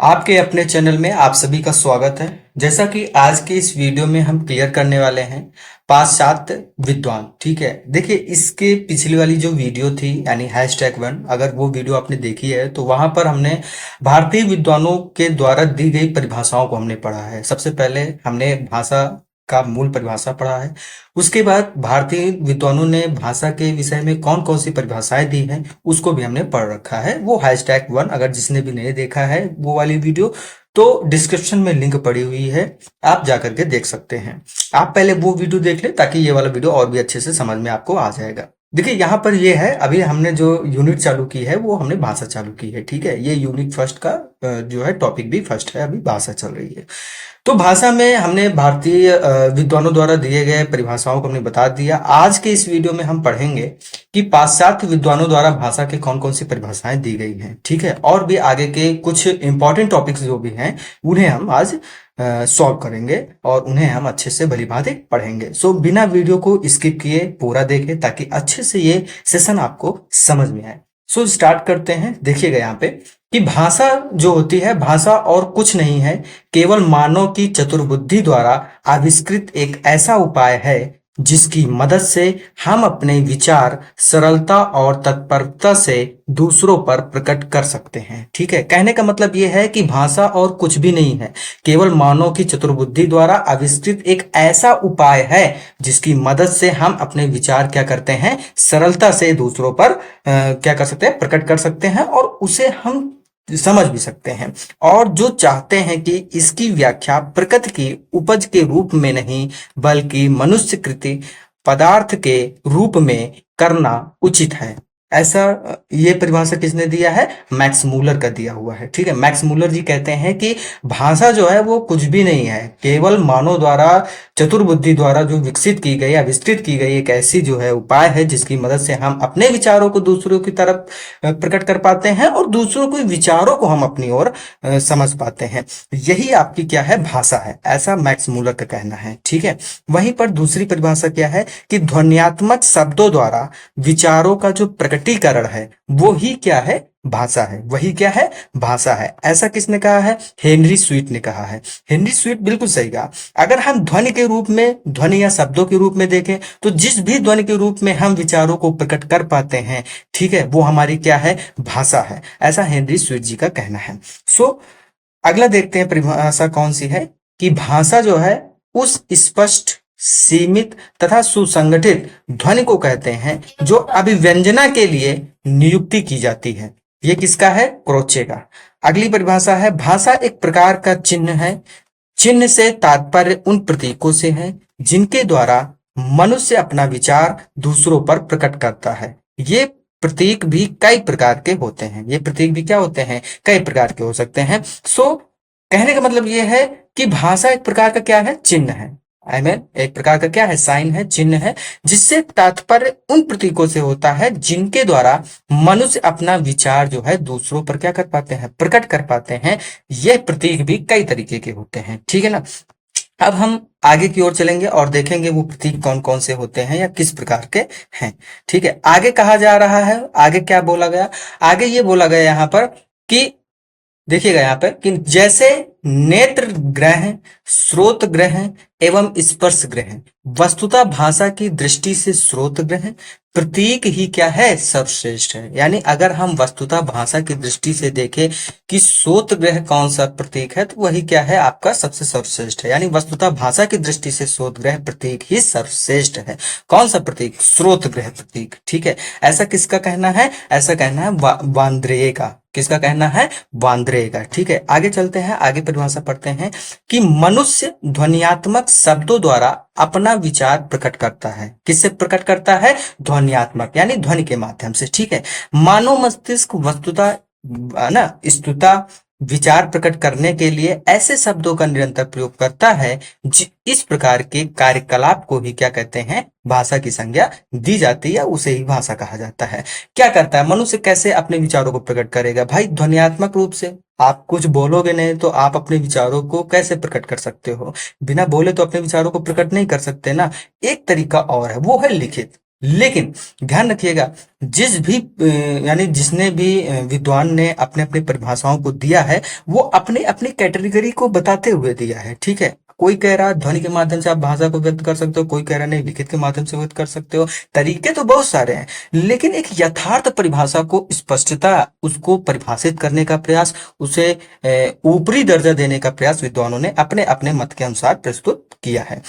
आपके अपने चैनल में आप सभी का स्वागत है। जैसा कि आज के इस वीडियो में हम क्लियर करने वाले हैं पाश्चात्य विद्वान। ठीक है, देखिए इसके पिछली वाली जो वीडियो थी यानी #1, अगर वो वीडियो आपने देखी है तो वहां पर हमने भारतीय विद्वानों के द्वारा दी गई परिभाषाओं को हमने पढ़ा है। सबसे पहले हमने भाषा का मूल परिभाषा पढ़ा है। उसके बाद भारतीय विद्वानों ने भाषा के विषय में कौन कौन सी परिभाषाएं दी हैं उसको भी हमने पढ़ रखा है। वो #1, अगर जिसने भी नहीं देखा है वो वाली वीडियो, तो डिस्क्रिप्शन में लिंक पड़ी हुई है, आप जाकर के देख सकते हैं। आप पहले वो वीडियो देख लें ताकि ये वाला वीडियो और भी अच्छे से समझ में आपको आ जाएगा। देखिए यहाँ पर ये है, अभी हमने जो यूनिट चालू की है वो हमने भाषा चालू की है। ठीक है, ये यूनिट फर्स्ट का जो है टॉपिक भी फर्स्ट है, अभी भाषा चल रही है। तो भाषा में हमने भारतीय विद्वानों द्वारा दिए गए परिभाषाओं को हमने बता दिया। आज के इस वीडियो में हम पढ़ेंगे कि पाश्चात्य विद्वानों द्वारा भाषा के कौन कौन सी परिभाषाएं दी गई हैं। ठीक है, और भी आगे के कुछ इंपॉर्टेंट टॉपिक्स जो भी हैं उन्हें हम आज सॉल्व करेंगे और उन्हें हम अच्छे से भलीभांति पढ़ेंगे। सो बिना वीडियो को स्किप किए पूरा देखें ताकि अच्छे से ये सेशन आपको समझ में आए। सो स्टार्ट करते हैं। देखिएगा यहाँ पे कि भाषा जो होती है, भाषा और कुछ नहीं है, केवल मानव की चतुर्बुद्धि द्वारा आविष्कृत एक ऐसा उपाय है जिसकी मदद से हम अपने विचार सरलता और तत्परता से दूसरों पर प्रकट कर सकते हैं। ठीक है, कहने का मतलब यह है कि भाषा और कुछ भी नहीं है, केवल मानव की चतुर्बुद्धि द्वारा आविष्कृत एक ऐसा उपाय है जिसकी मदद से हम अपने विचार क्या करते हैं, सरलता से दूसरों पर क्या कर सकते हैं, प्रकट कर सकते हैं और उसे हम समझ भी सकते हैं। और जो चाहते हैं कि इसकी व्याख्या प्रकृति की उपज के रूप में नहीं बल्कि मनुष्य कृति पदार्थ के रूप में करना उचित है। ऐसा ये परिभाषा किसने दिया है? मैक्स मूलर का दिया हुआ है। ठीक है, मैक्स मूलर जी कहते हैं कि भाषा जो है वो कुछ भी नहीं है, केवल मानव द्वारा चतुर्बुद्धि द्वारा जो विकसित की गई, आविष्कृत की गई एक ऐसी जो है उपाय है जिसकी मदद से हम अपने विचारों को दूसरों की तरफ प्रकट कर पाते हैं और दूसरों के विचारों को हम अपनी ओर समझ पाते हैं। यही आपकी क्या है, भाषा है, ऐसा मैक्स मूलर का कहना है। ठीक है, वहीं पर दूसरी परिभाषा क्या है कि ध्वन्यात्मक शब्दों द्वारा विचारों का जो प्रकटीकरण है वो ही क्या है, भाषा है। वही क्या है, भाषा है। ऐसा किसने कहा है? हेनरी स्वीट ने कहा है। हेनरी स्वीट बिल्कुल सही कहा। अगर हम ध्वनि के रूप में, ध्वनि या शब्दों के रूप में देखें तो जिस भी ध्वनि के रूप में हम विचारों को प्रकट कर पाते हैं, ठीक है, वो हमारी क्या है, भाषा है। ऐसा हेनरी स्वीट जी का कहना है। सो अगला देखते हैं परिभाषा कौन सी है कि भाषा जो है उस स्पष्ट, सीमित तथा सुसंगठित ध्वनि को कहते हैं जो अभिव्यंजना के लिए नियुक्ति की जाती है। ये किसका है? क्रोचे का। अगली परिभाषा है भाषा एक प्रकार का चिन्ह है। चिन्ह से तात्पर्य उन प्रतीकों से है जिनके द्वारा मनुष्य अपना विचार दूसरों पर प्रकट करता है। ये प्रतीक भी कई प्रकार के होते हैं। ये प्रतीक भी क्या होते हैं? कई प्रकार के हो सकते हैं। सो कहने का मतलब ये है कि भाषा एक प्रकार का क्या है, चिन्ह है। एक प्रकार का क्या है, साइन है, चिन्ह है, जिससे तात्पर्य उन प्रतीकों से होता है जिनके द्वारा मनुष्य अपना विचार जो है दूसरों पर क्या कर पाते हैं, प्रकट कर पाते हैं। यह प्रतीक भी कई तरीके के होते हैं। ठीक है ना। अब हम आगे की ओर चलेंगे और देखेंगे वो प्रतीक कौन कौन से होते हैं या किस प्रकार के हैं। ठीक है, आगे कहा जा रहा है, आगे क्या बोला गया? आगे ये बोला गया यहाँ पर कि देखिएगा यहाँ पर कि जैसे नेत्र ग्रह, श्रोत ग्रह एवं स्पर्श ग्रह वस्तुतः भाषा की दृष्टि से श्रोत ग्रह प्रतीक ही क्या है, सर्वश्रेष्ठ है। यानी अगर हम वस्तुतः भाषा की दृष्टि से देखें कि श्रोत ग्रह कौन सा प्रतीक है तो वही क्या है, आपका सबसे सर्वश्रेष्ठ है। यानी वस्तुतः भाषा की दृष्टि से श्रोत ग्रह प्रतीक ही सर्वश्रेष्ठ है। कौन सा प्रतीक? श्रोत ग्रह प्रतीक। ठीक है, ऐसा किसका कहना है? ऐसा कहना है वांद्रेय का। किसका कहना है? वांद्रेय का। ठीक है, आगे चलते हैं, आगे परिभाषा पढ़ते हैं कि मनुष्य ध्वन्यात्मक शब्दों द्वारा अपना विचार प्रकट करता है। किससे प्रकट करता है? ध्वन्यात्मक, यानी ध्वनि के माध्यम से। ठीक है, मानव मस्तिष्क वस्तुतः ना स्तुता विचार प्रकट करने के लिए ऐसे शब्दों का निरंतर प्रयोग करता है। इस प्रकार के कार्यकलाप को ही क्या कहते हैं, भाषा की संज्ञा दी जाती है, उसे ही भाषा कहा जाता है। क्या करता है मनुष्य? कैसे अपने विचारों को प्रकट करेगा भाई? ध्वन्यात्मक रूप से। आप कुछ बोलोगे नहीं तो आप अपने विचारों को कैसे प्रकट कर सकते हो? बिना बोले तो अपने विचारों को प्रकट नहीं कर सकते ना। एक तरीका और है, वो है लिखित। लेकिन ध्यान रखिएगा, जिस भी यानी जिसने भी विद्वान ने अपने अपने परिभाषाओं को दिया है, वो अपने अपनी कैटेगरी को बताते हुए दिया है। ठीक है, कोई कह रहा है ध्वनि के माध्यम से आप भाषा को व्यक्त कर सकते हो, कोई कह रहा है नहीं लिखित के माध्यम से व्यक्त कर सकते हो। तरीके तो बहुत सारे हैं, लेकिन एक यथार्थ परिभाषा को स्पष्टता, उसको परिभाषित करने का प्रयास, उसे ऊपरी दर्जा देने का प्रयास विद्वानों ने अपने अपने मत के अनुसार प्रस्तुत किया है।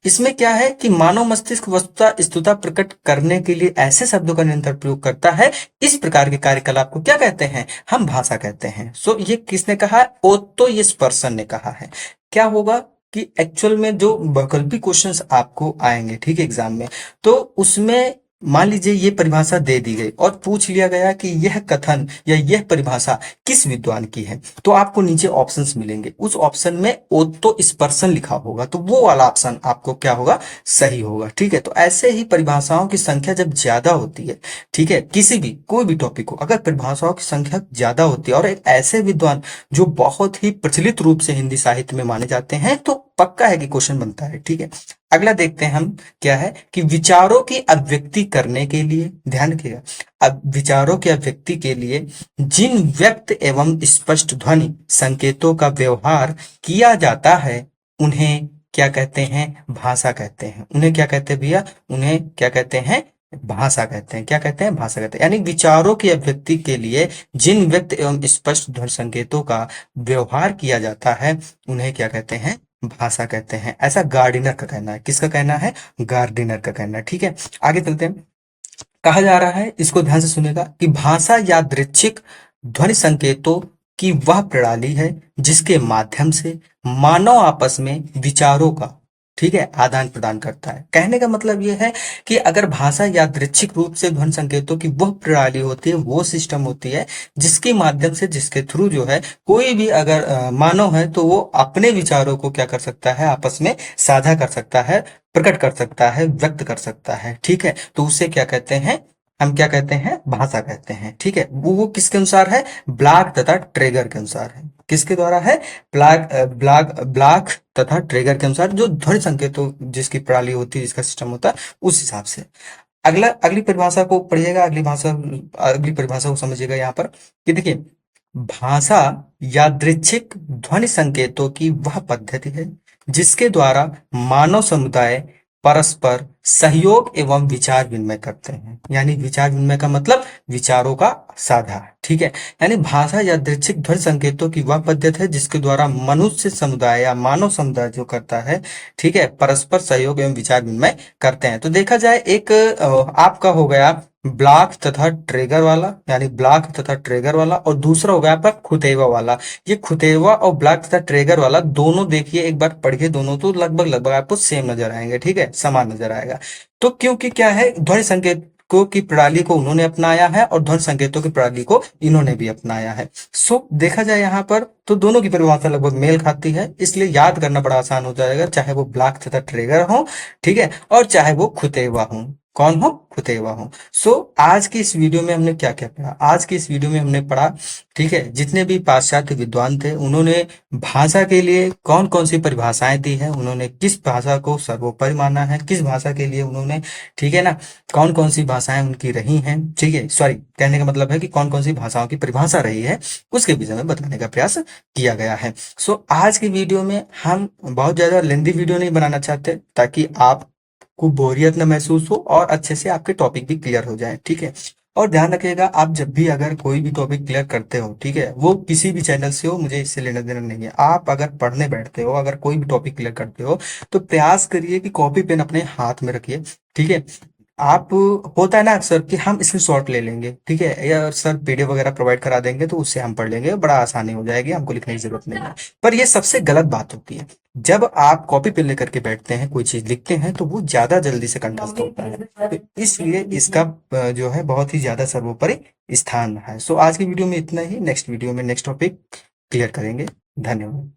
इसमें क्या है कि मानव मस्तिष्क वस्तुतः स्तुता प्रकट करने के लिए ऐसे शब्दों का निरंतर प्रयोग करता है। इस प्रकार के कार्यकलाप को क्या कहते हैं? हम भाषा कहते हैं। ये किसने कहा है? ओत्तो ये पर्सन ने कहा है। क्या होगा कि एक्चुअल में जो वैकल्पिक क्वेश्चंस आपको आएंगे, ठीक है, एग्जाम में, तो उसमें मान लीजिए ये परिभाषा दे दी गई और पूछ लिया गया कि यह कथन या यह परिभाषा किस विद्वान की है, तो आपको नीचे ऑप्शंस मिलेंगे। उस ऑप्शन में ओत्तो स्पर्शन लिखा होगा, तो वो वाला ऑप्शन आपको क्या होगा? सही होगा। ठीक है, तो ऐसे ही परिभाषाओं की संख्या जब ज्यादा होती है, ठीक है, किसी भी कोई भी टॉपिक हो, अगर परिभाषाओं की संख्या ज्यादा होती है और एक ऐसे विद्वान जो बहुत ही प्रचलित रूप से हिंदी साहित्य में माने जाते हैं, तो पक्का है कि क्वेश्चन बनता है। ठीक है, अगला देखते हैं हम, क्या है कि विचारों की अभिव्यक्ति करने के लिए, ध्यान रखिएगा, अब विचारों की अभिव्यक्ति के लिए जिन व्यक्त एवं स्पष्ट ध्वनि संकेतों का व्यवहार किया जाता है, उन्हें क्या कहते हैं? भाषा कहते हैं। उन्हें क्या कहते हैं भैया? उन्हें क्या कहते हैं? भाषा कहते हैं। क्या कहते हैं? भाषा कहते हैं। यानी विचारों की अभिव्यक्ति के लिए जिन व्यक्त एवं स्पष्ट ध्वनि संकेतों का व्यवहार किया जाता है, उन्हें क्या कहते हैं? भाषा कहते हैं। ऐसा गार्डिनर का कहना है। किसका कहना है? गार्डिनर का कहना है। ठीक है, आगे चलते हैं। कहा जा रहा है, इसको ध्यान से सुनेगा, कि भाषा यादृच्छिक ध्वनि संकेतों की वह प्रणाली है जिसके माध्यम से मानव आपस में विचारों का, ठीक है, आदान प्रदान करता है। कहने का मतलब यह है कि अगर भाषा यादृच्छिक रूप से ध्वनि संकेतों की वह प्रणाली होती है, वो सिस्टम होती है जिसके माध्यम से, जिसके थ्रू जो है कोई भी अगर मानव है तो वो अपने विचारों को क्या कर सकता है? आपस में साझा कर सकता है, प्रकट कर सकता है, व्यक्त कर सकता है। ठीक है, तो उसे क्या कहते हैं? हम क्या कहते हैं? भाषा कहते हैं। ठीक है, वो किसके अनुसार है? ब्लॉक तथा ट्रेगर के अनुसार है। किसके द्वारा है? ब्लॉक तथा ट्रेगर के अनुसार, जो ध्वनि संकेतों जिसकी प्रणाली होती है, जिसका सिस्टम होता है, उस हिसाब से। अगली परिभाषा को पढ़िएगा, अगली परिभाषा को समझिएगा यहाँ पर, कि देखिए, भाषा यादृच्छिक ध्वनि संकेतों की वह पद्धति है जिसके द्वारा मानव समुदाय परस्पर सहयोग एवं विचार विनिमय करते हैं। यानी विचार विनिमय का मतलब विचारों का साझा। ठीक है, यानी भाषा यादृच्छिक ध्वनि संकेतों की वह पद्धति है जिसके द्वारा मनुष्य समुदाय या मानव समुदाय जो करता है, ठीक है, परस्पर सहयोग एवं विचार विनिमय करते हैं। तो देखा जाए, एक आपका हो गया ब्लॉक तथा ट्रेगर वाला, यानी ब्लॉक तथा ट्रेगर वाला, और दूसरा हो गया आपका खुतेवा वाला। ये खुतेवा और ब्लॉक तथा ट्रेगर वाला दोनों देखिए, एक बार पढ़िए दोनों, तो लगभग लगभग आपको सेम नजर आएंगे। ठीक है, समान नजर आएगा। तो क्योंकि क्या है, ध्वनि संकेतों की प्रणाली को उन्होंने अपनाया है और ध्वनि संकेतों की प्रणाली को इन्होंने भी अपनाया है। देखा जाए यहाँ पर, तो दोनों की परिभाषा लगभग मेल खाती है, इसलिए याद करना बड़ा आसान हो जाएगा, चाहे वो ब्लॉक तथा ट्रेगर हो, ठीक है, और चाहे वो खुतेवा हो। कौन हो? खुतेवा हो। आज की इस वीडियो में हमने क्या क्या पढ़ा? आज की इस वीडियो में हमने पढ़ा, ठीक है, जितने भी पाश्चात्य विद्वान थे, उन्होंने भाषा के लिए कौन कौन सी परिभाषाएं दी है, उन्होंने किस भाषा को सर्वोपरि माना है, किस भाषा के लिए उन्होंने, ठीक है ना, कौन कौन सी भाषाएं उनकी रही हैं, ठीक है, सॉरी, कहने का मतलब है कि कौन कौन सी भाषाओं की परिभाषा रही है, उसके विषय में बताने का प्रयास किया गया है। आज की वीडियो में हम बहुत ज्यादा लेंदी वीडियो नहीं बनाना चाहते, ताकि आप को बोरियत न महसूस हो और अच्छे से आपके टॉपिक भी क्लियर हो जाए। ठीक है, और ध्यान रखिएगा, आप जब भी अगर कोई भी टॉपिक क्लियर करते हो, ठीक है, वो किसी भी चैनल से हो, मुझे इससे लेना देना नहीं है। आप अगर पढ़ने बैठते हो, अगर कोई भी टॉपिक क्लियर करते हो, तो प्रयास करिए कि कॉपी पेन अपने हाथ में रखिए। ठीक है, आप, होता है ना अक्सर कि हम स्क्रीनशॉट ले लेंगे, ठीक है, या सर पीडीएफ वगैरह प्रोवाइड करा देंगे तो उससे हम पढ़ लेंगे, बड़ा आसानी हो जाएगी, हमको लिखने की जरूरत नहीं है। पर ये सबसे गलत बात होती है। जब आप कॉपी पेन लेकर के बैठते हैं, कोई चीज लिखते हैं, तो वो ज्यादा जल्दी से कंठस्थ होता है, तो इसलिए इसका जो है बहुत ही ज्यादा सर्वोपरि स्थान है। आज की वीडियो में इतना ही। नेक्स्ट वीडियो में नेक्स्ट टॉपिक क्लियर करेंगे। धन्यवाद।